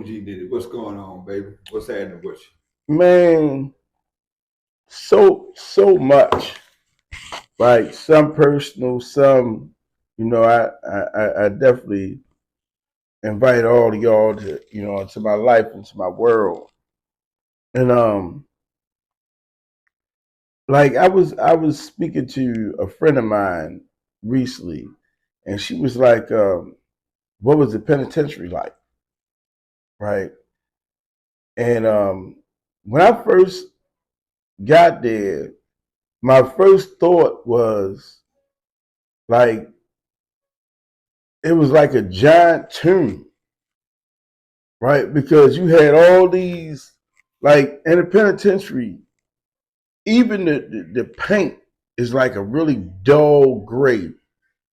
OG Nitty. What's going on, baby? What's happening with Man, so much. Like some personal, some I definitely invite all of y'all to into my life, into my world. And like I was speaking to a friend of mine recently, and she was like, what was the penitentiary like? Right. And when I first got there, my first thought was like it was like a giant tomb, right? Because you had all these, like in the penitentiary, even the paint is like a really dull gray.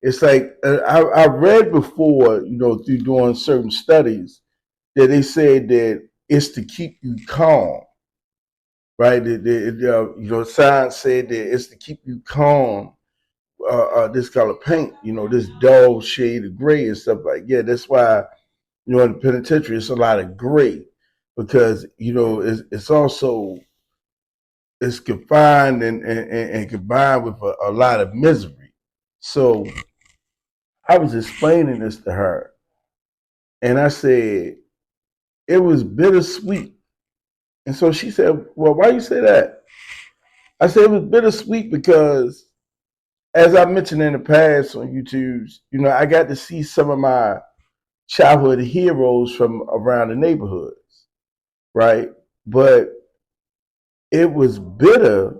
It's like I read before, through doing certain studies, that they said that it's to keep you calm, right? Science said that it's to keep you calm. This color paint, this dull shade of gray and stuff like yeah. That's why in the penitentiary, it's a lot of gray because it's also it's confined and combined with a lot of misery. So I was explaining this to her, and I said it was bittersweet. And so she said, "Well, why you say that?" I said it was bittersweet because, as I mentioned in the past on YouTube's, I got to see some of my childhood heroes from around the neighborhoods, right? But it was bitter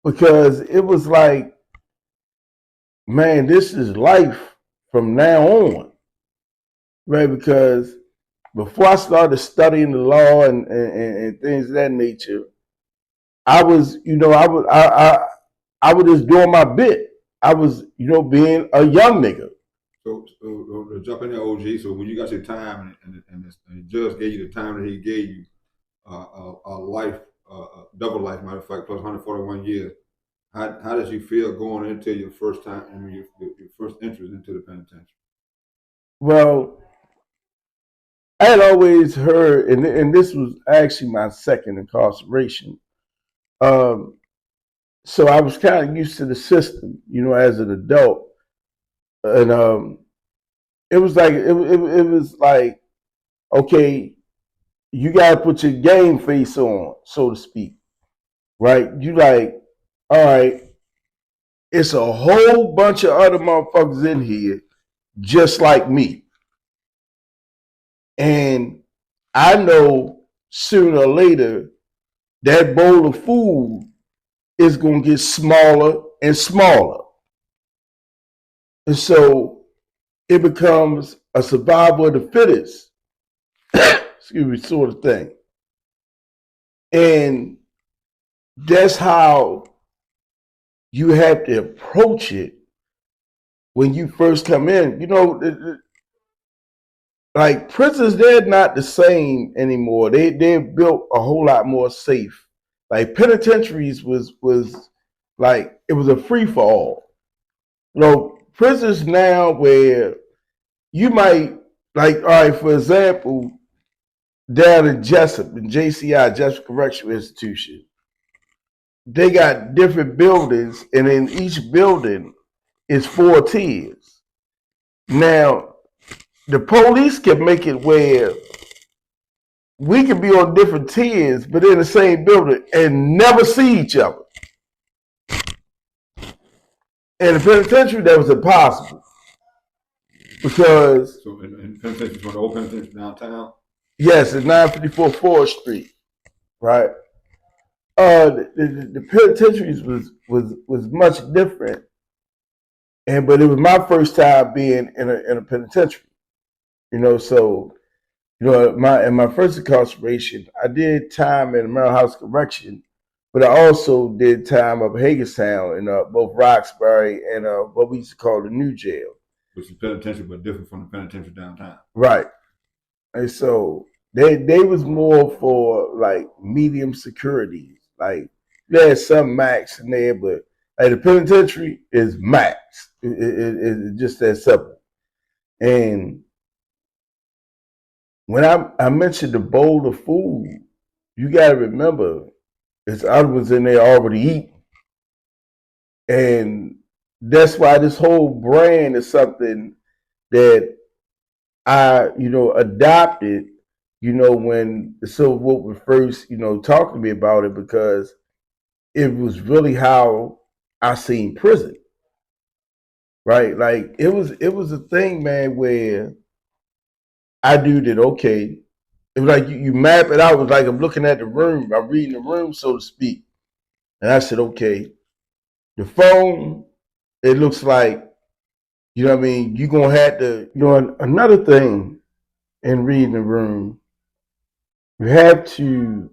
because it was like, man, this is life from now on, right? Because before I started studying the law and things of that nature, I was, I was just doing my bit. I was, being a young nigga. so jump in there, OG. So when you got your time and the judge gave you the time that he gave you, a life, double life, matter of fact, plus 141 years. How did you feel going into your first time? I mean, your first entrance into the penitentiary. Well, I had always heard, and this was actually my second incarceration. Um, so I was kind of used to the system, as an adult, and it was like okay, you gotta put your game face on, so to speak, right? You like, all right, it's a whole bunch of other motherfuckers in here just like me, and I know sooner or later that bowl of food is gonna get smaller and smaller, and so it becomes a survival of the fittest, excuse me, sort of thing. And that's how you have to approach it when you first come in. Like prisons, they're not the same anymore. They're built a whole lot more safe. Like penitentiaries was like it was a free for all. Prisons now where you might like, all right, for example, down in Jessup, in JCI, Jessup Correctional Institution, they got different buildings, and in each building is 4 tiers. Now, the police can make it where we can be on different tiers, but in the same building and never see each other. In the penitentiary, that was impossible because So in penitentiary, from the old penitentiary downtown. yes, it's 954 4th Street, right? The penitentiaries was much different, but it was my first time being in a penitentiary. So in my first incarceration, I did time in the Maryland House Correction, but I also did time up Hagerstown in both Roxbury and what we used to call the New Jail. Which is penitentiary, but different from the penitentiary downtown. Right. And so they was more for like medium security. Like there's some max in there, but like the penitentiary is max. It's just that simple. And when I mentioned the bowl of food, you got to remember, it's I was in there already eating, and that's why this whole brand is something that I, adopted. When the Civil War was first, talking to me about it, because it was really how I seen prison, right? Like it was a thing, man, where I do that. Okay, it was like you map it out. It was like I'm looking at the room, I'm reading the room, so to speak. And I said, okay, the phone, it looks like, what I mean, you're gonna have to, another thing in reading the room, you have to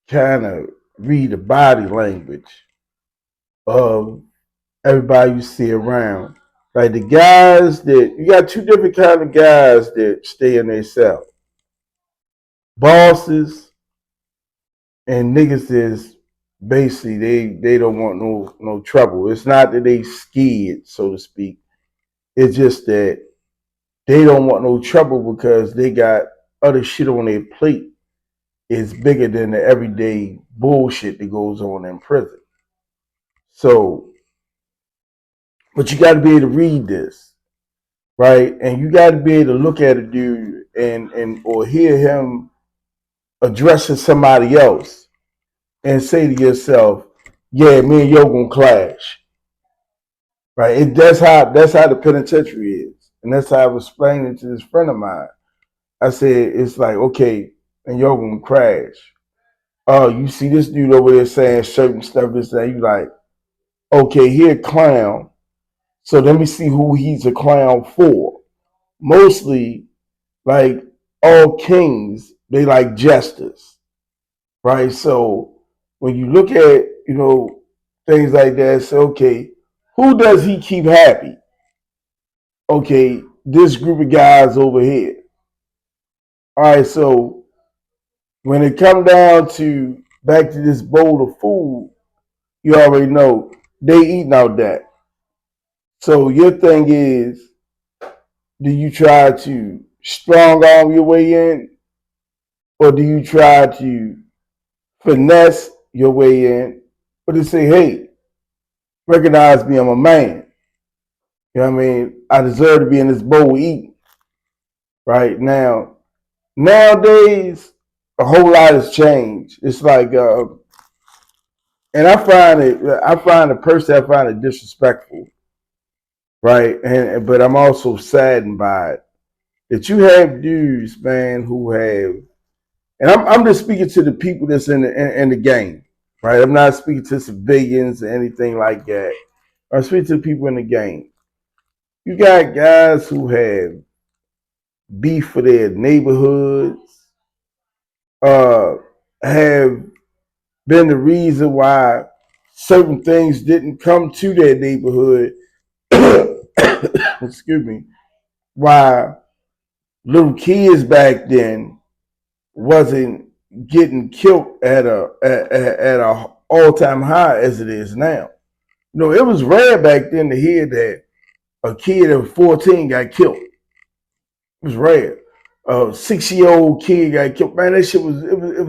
kind of read the body language of everybody you see around. Like the guys that you got two different kind of guys that stay in their cell. Bosses and niggas is basically they don't want no trouble. It's not that they scared, so to speak. It's just that they don't want no trouble because they got other shit on their plate is bigger than the everyday bullshit that goes on in prison. So, but you got to be able to read this, right? And you got to be able to look at a dude and or hear him addressing somebody else and say to yourself, "Yeah, me and yo gonna clash." Right? That's how the penitentiary is, and that's how I was explaining to this friend of mine. I said it's like, okay, and yo gonna crash. Oh, you see this dude over there saying certain stuff, this that. You like, okay, he a clown. So let me see who he's a clown for. Mostly, like all kings, they like jesters, right? So when you look at things like that, say, okay, who does he keep happy? Okay, this group of guys over here. All right, so when it come down to back to this bowl of food, you already know they eating out that. So your thing is, do you try to strong arm your way in, or do you try to finesse your way in, or to say, hey, recognize me, I'm a man. You know what I mean? I deserve to be in this bowl eating. Right now, nowadays, a whole lot has changed. It's like, and I find it personally, I find it disrespectful, right? And but I'm also saddened by it that you have dudes, man, who have, and I'm just speaking to the people that's in the game, right? I'm not speaking to civilians or anything like that. I'm speaking to the people in the game. You got guys who have beef for their neighborhoods, uh, have been the reason why certain things didn't come to their neighborhood. Excuse me. Why little kids back then wasn't getting killed at a all time high as it is now. It was rare back then to hear that a kid of 14 got killed. It was rare. A 6-year-old kid got killed. Man, that shit was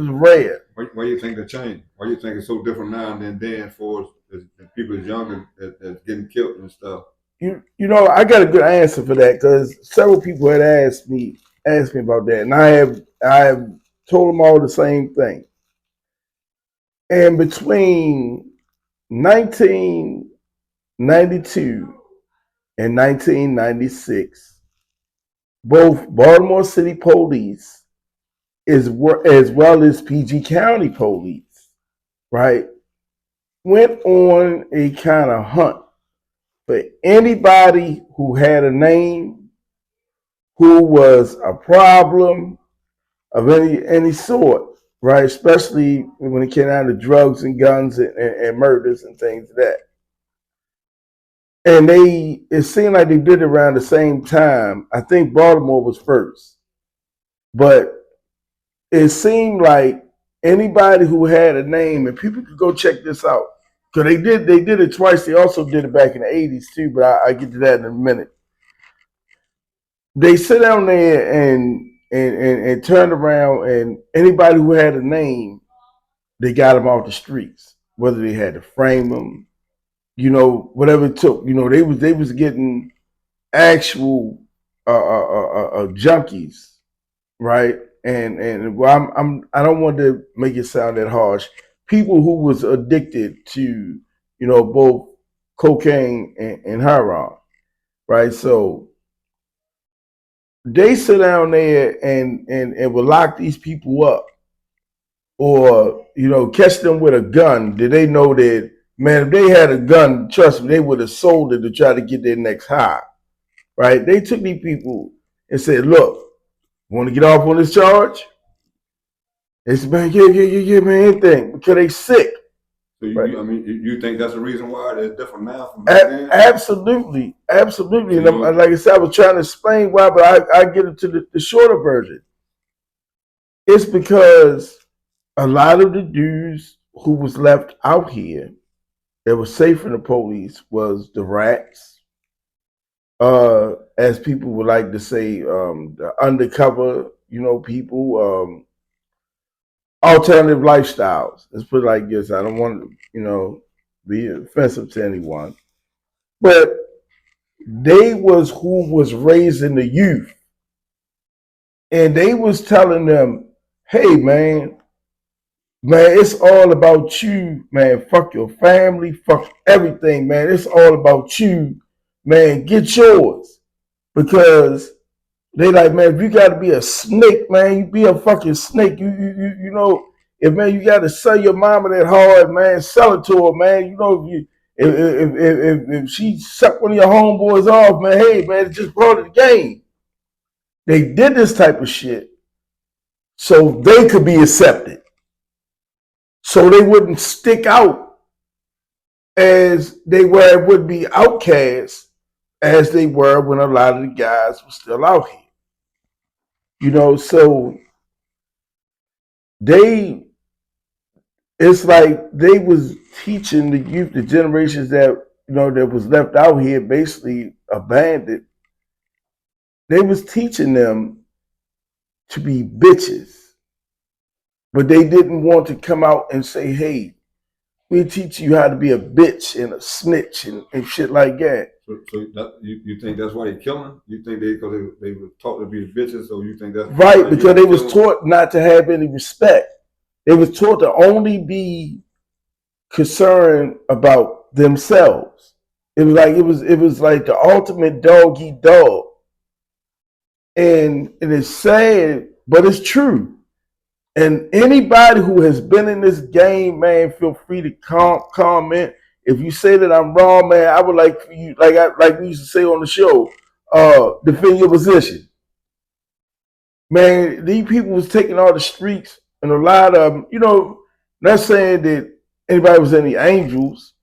rare. Why do you think that changed? Why do you think it's so different now than then for the people that's younger that's getting killed and stuff? I got a good answer for that because several people had asked me about that, and I have told them all the same thing. And between 1992 and 1996, both Baltimore City Police as well as PG County Police, right, went on a kind of hunt for anybody who had a name, who was a problem of any sort, right? Especially when it came down to drugs and guns and murders and things like that. And it seemed like they did it around the same time. I think Baltimore was first, but it seemed like anybody who had a name, and people could go check this out because they did it twice. They also did it back in the '80s too, but I get to that in a minute. They sit down there and turned around, and anybody who had a name, they got them off the streets. Whether they had to frame them, whatever it took. They was getting actual junkies, right? And well, I don't want to make it sound that harsh. People who was addicted to both cocaine and heroin, right? So they sit down there and will lock these people up, or catch them with a gun. Did they know that, man, if they had a gun, trust me, they would have sold it to try to get their next high, right? They took these people and said, look, want to get off on this charge? They said, man, yeah, man, anything, because they sick. So right? I mean, you think that's the reason why it's different now from back then? Absolutely. So And like I said, I was trying to explain why, but I get into the shorter version. It's because a lot of the dudes who was left out here that was safe from the police was the rats, as people would like to say, the undercover, people, alternative lifestyles. Let's put it like this. I don't want to, be offensive to anyone, but they was who was raising the youth, and they was telling them, "Hey, man, it's all about you, man. Fuck your family, fuck everything, man. It's all about you, man. Get yours." Because they like, man, if you got to be a snake, man, you be a fucking snake. If man, you got to sell your mama that hard, man, sell it to her, man. If she sucked one of your homeboys off, man, hey, man, it's just part of the game. They did this type of shit so they could be accepted, so they wouldn't stick out as they were, would be outcasts as they were when a lot of the guys were still out here. So it's like they was teaching the youth, the generations that that was left out here, basically abandoned. They was teaching them to be bitches, but they didn't want to come out and say, "Hey, we teach you how to be a bitch and a snitch and shit like that." So you think that's why they killing? You think because they were taught to be bitches? So you think that's right? Because they was taught not to have any respect. They was taught to only be concerned about themselves. It was like the ultimate dog eat dog, and it's sad, but it's true. And anybody who has been in this game, man, feel free to comment. If you say that I'm wrong, man, I would like for you, like we used to say on the show, defend your position. Man, these people was taking all the streets, and a lot of them, not saying that anybody was any angels,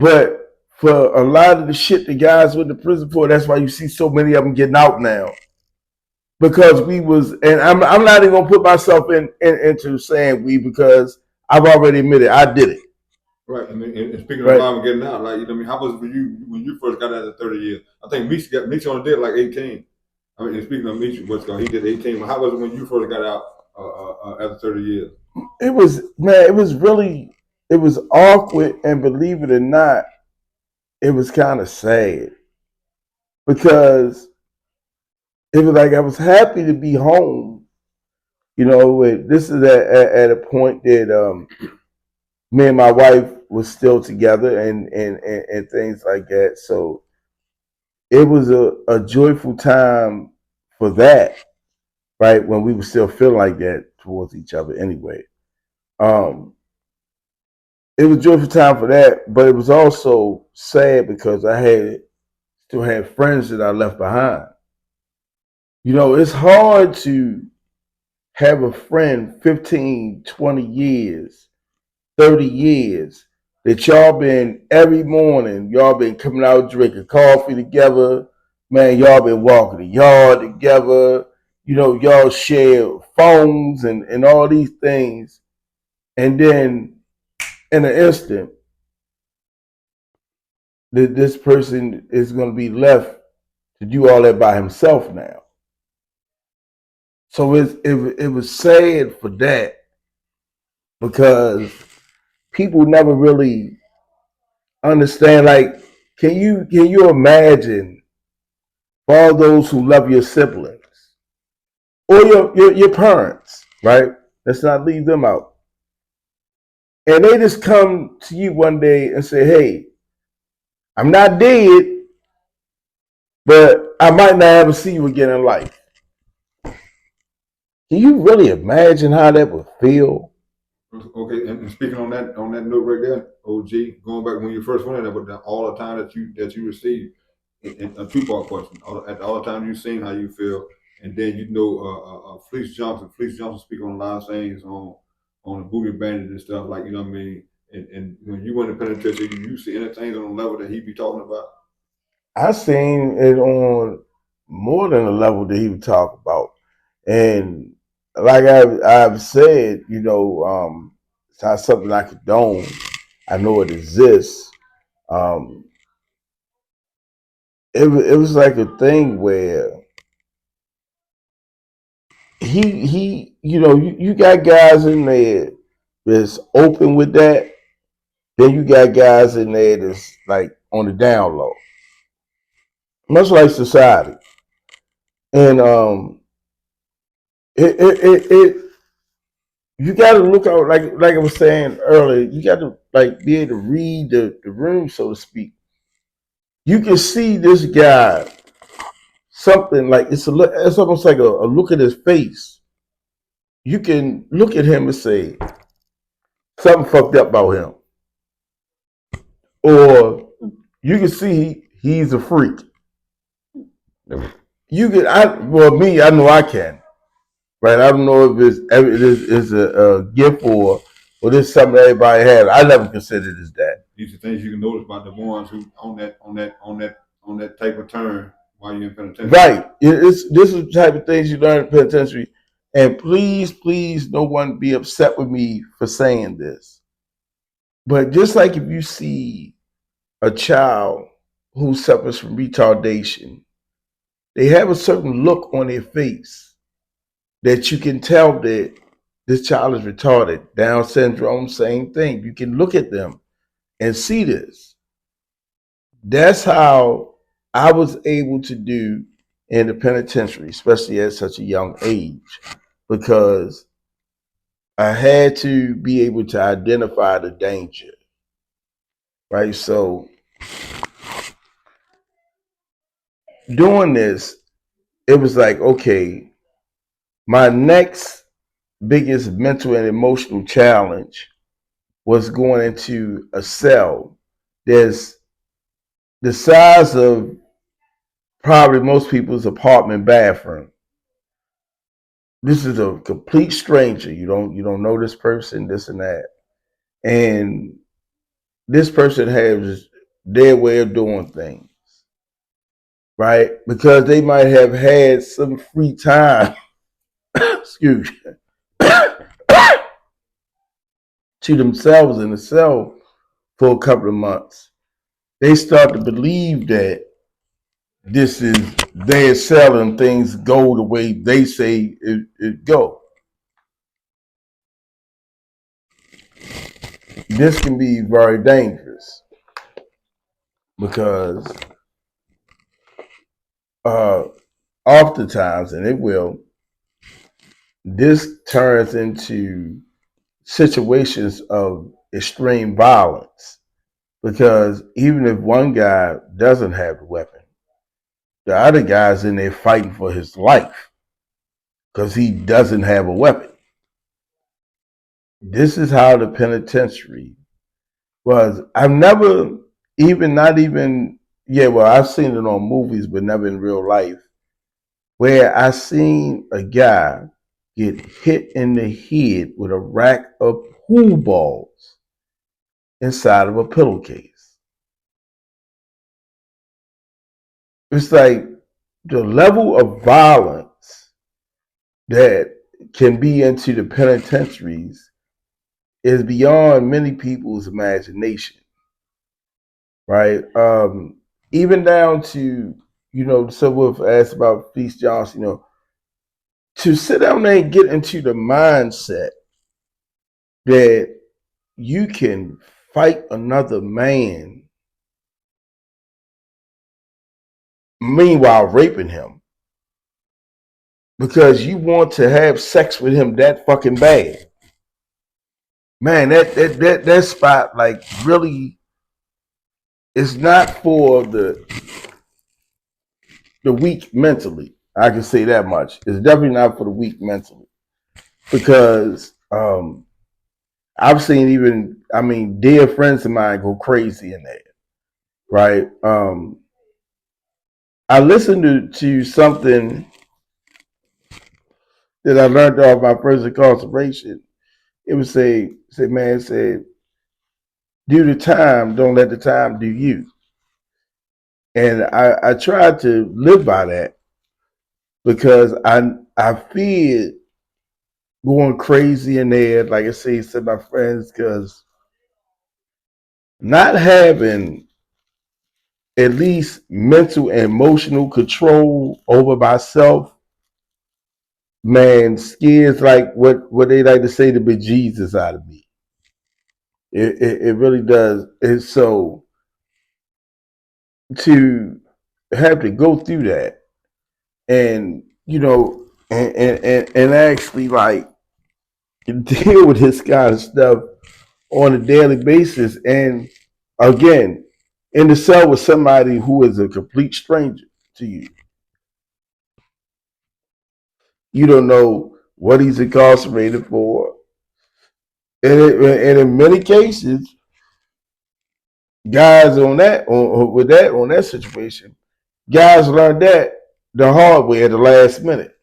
but for a lot of the shit the guys went to prison for, that's why you see so many of them getting out now. Because we was, and I'm not even gonna put myself into saying we, because I've already admitted I did it. Right. I mean, and speaking of time getting out, like, how was it for you when you first got out of 30 years? I think Meech only did like 18. I mean, and speaking of Meech, he did 18. But how was it when you first got out after 30 years? It was it was awkward, and believe it or not, it was kind of sad, because it was like I was happy to be home. This is at a point that me and my wife was still together, and things like that. So it was a joyful time for that, right? When we were still feeling like that towards each other anyway. It was a joyful time for that, but it was also sad because I still had friends that I left behind. It's hard to have a friend 15, 20 years, 30 years that y'all been every morning, y'all been coming out drinking coffee together, man, y'all been walking the yard together, y'all share phones and all these things. And then in an instant, this person is going to be left to do all that by himself now. So it was sad for that because people never really understand. Like, can you imagine for all those who love your siblings or your parents, right? Let's not leave them out. And they just come to you one day and say, "Hey, I'm not dead, but I might not ever see you again in life." Can you really imagine how that would feel? Okay, and speaking on that note right there, OG, going back when you first went in there, but all the time that you received, in a two part question, all the time you seen how you feel, and then Fleece Johnson speaking on a lot of things on the booty bandit and stuff like, you know what I mean, and when you went to penitentiary, you see anything on the level that he be talking about. I seen it on more than a level that he would talk about, and like I've said, it's not something I condone. I know it exists. Um, it was like a thing where you got guys in there that's open with that. Then you got guys in there that's like on the down low, much like society. And it you got to look out like I was saying earlier. You got to like be able to read the room, so to speak. You can see this guy something like it's almost like a look at his face. You can look at him and say something fucked up about him, or you can see he's a freak. You can I know I can. Right? I don't know if it's a gift or this is something everybody has. I never considered it as that. These are things you can notice about the ones who on that type of turn while you're in penitentiary. Right. This is the type of things you learn in penitentiary. And please, no one be upset with me for saying this. But just like if you see a child who suffers from retardation, they have a certain look on their face that you can tell that this child is retarded. Down syndrome, same thing. You can look at them and see this. That's how I was able to do in the penitentiary, especially at such a young age, because I had to be able to identify the danger. Right. So doing this, it was like, okay, my next biggest mental and emotional challenge was going into a cell that's the size of probably most people's apartment bathroom. This is a complete stranger. You don't know this person, this and that. And this person has their way of doing things, right? Because they might have had some free time, excuse me, to themselves in the cell for a couple of months. They start to believe that this is their cell and things go the way they say it go. This can be very dangerous because uh, oftentimes, and it will, this turns into situations of extreme violence because even if one guy doesn't have a weapon, the other guy's in there fighting for his life because he doesn't have a weapon. This is how the penitentiary was. I've never not even, yeah, well, I've seen it on movies, but never in real life, where I seen a guy get hit in the head with a rack of pool balls inside of a pillowcase. It's like the level of violence that can be into the penitentiaries is beyond many people's imagination, right? Even down to, someone asked about Feast Johnson, to sit down there and get into the mindset that you can fight another man, meanwhile raping him, because you want to have sex with him that fucking bad. Man, that spot, like, really, is not for the weak mentally. I can say that much. It's definitely not for the weak mentally, because I've seen dear friends of mine go crazy in there, right? I listened to something that I learned off my first incarceration. It would say, man, do the time, don't let the time do you. And I tried to live by that, because I feared going crazy in there, like I say, said my friends, because not having at least mental and emotional control over myself, man, scares, like what they like to say, the bejesus out of me. It really does. And so to have to go through that, and and actually, like, deal with this kind of stuff on a daily basis, and again, in the cell with somebody who is a complete stranger to you. You don't know what he's incarcerated for, and in many cases, guys on that situation, guys learn that the hard way at the last minute.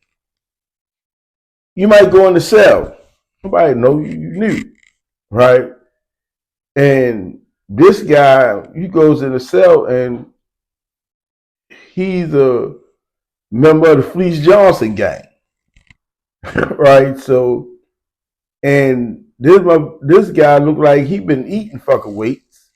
You might go in the cell, nobody know you knew, right? And this guy, he goes in the cell, and he's a member of the Fleece Johnson gang, right? So, and this guy looked like he been eating fucking weights.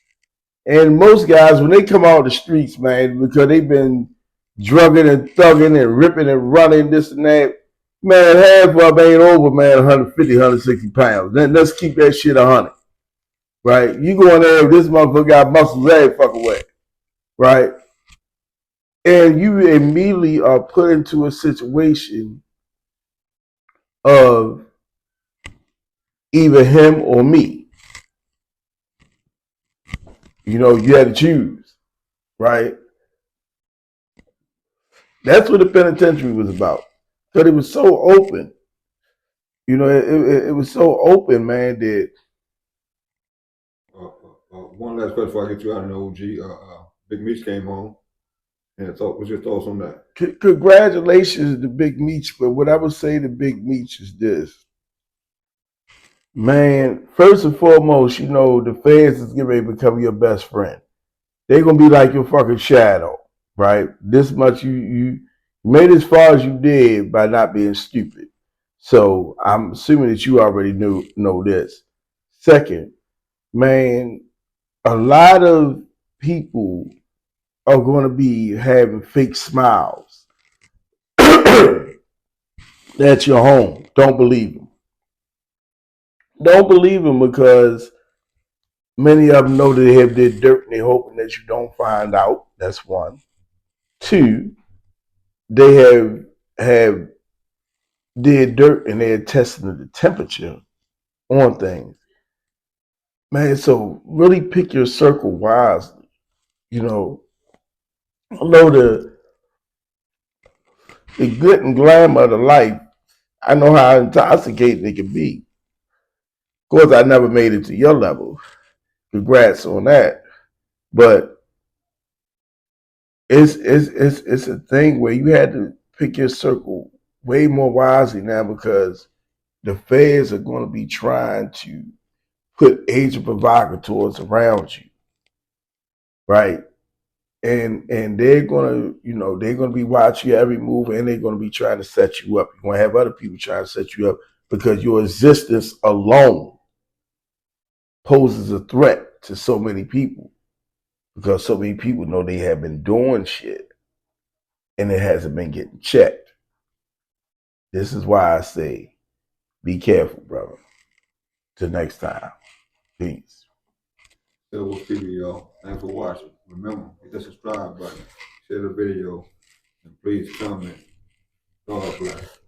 And most guys, when they come out the streets, man, because they've been drugging and thugging and ripping and running, this and that, man, half of them ain't over, man, 150, 160 pounds. Then let's keep that shit 100, right? You go in there, this motherfucker got muscles every fucking way, right? And you immediately are put into a situation of either him or me. You had to choose, right? That's what the penitentiary was about. But it was so open. It was so open, man, that One last question before I get you out of the OG. Big Meech came home, and what's your thoughts on that? congratulations to Big Meech. But what I would say to Big Meech is this. Man, first and foremost, the feds is getting ready to become your best friend. They're gonna be like your fucking shadow, right? This much you made as far as you did by not being stupid. So I'm assuming that you already know this. Second, man, a lot of people are going to be having fake smiles at your home. Don't believe them. Don't believe them, because many of them know that they have their dirt, and they're hoping that you don't find out. That's one. Two, they have their dirt, and they're testing the temperature on things. Man, so really pick your circle wisely. Although the good and glamour of the life, I know how intoxicating it can be. Of course, I never made it to your level. Congrats on that. But it's a thing where you had to pick your circle way more wisely now, because the feds are going to be trying to put agent provocateurs around you, right? And they're gonna, they're gonna be watching your every move, and they're gonna be trying to set you up. You're gonna have other people trying to set you up, because your existence alone poses a threat to so many people, because so many people know they have been doing shit and it hasn't been getting checked. This is why I say, be careful, brother. Till next time. Peace. So we'll see you, y'all. Thanks for watching. Remember, hit the subscribe button, share the video, and please comment. God bless.